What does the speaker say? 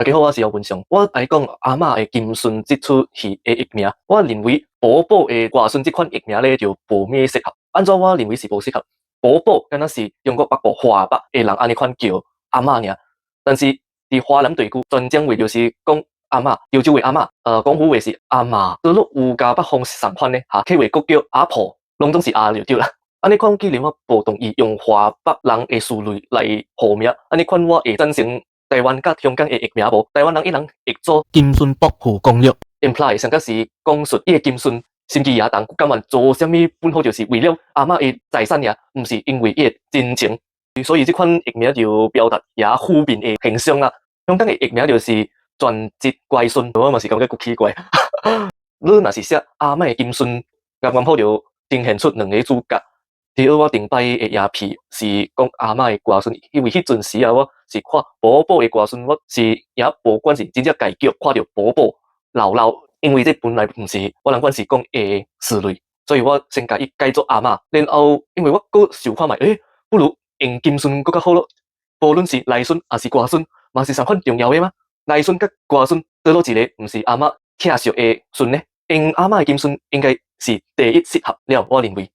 大家好，我是姚文祥。我来讲阿嬷的金孙这出戏的译名，我认为宝宝的外孙这款译名咧就无咩适合。按照我认为是无适合。宝宝敢若是中国北部华北的人安尼款叫阿嬷尔，但是伫华南地区专讲话就是讲阿嬷，潮州话阿嬷，广府话是阿嬷，除了有加北方同款咧，客话国叫阿婆，拢总是阿就对啦。安尼款既然我不同意用华北人的词类来号名，安尼款我会赞成。台湾甲香港的译名无，台湾人一人译做金孙伯父公约 ，imply 上个是讲述伊个金孙心机也重，甘愿做什么本好就是为了阿嬷的财产呀，唔是因为伊个真情。所以这款译名就表达也负面的形象啦。香港的译名就是全职乖孙，我嘛是感觉够奇怪。你若是写阿嬷的金孙，刚好就呈现出两个主角。第二，我顶摆的影片是讲阿嬷的外孙，因为迄阵时啊，我是看宝宝的外孙，我是也无管是真正改叫看到宝宝姥姥，因为这本来不是我人管是讲的词类，所以我先甲伊改做阿嬷，然后因为我搁想看卖，不如用金孙搁较好咯。无论是内孙还是外孙，嘛是同款重要的嘛。内孙甲外孙倒落一个，唔是阿嬷疼惜的孙呢？用阿嬷的金孙应该是第一适合了，我认为。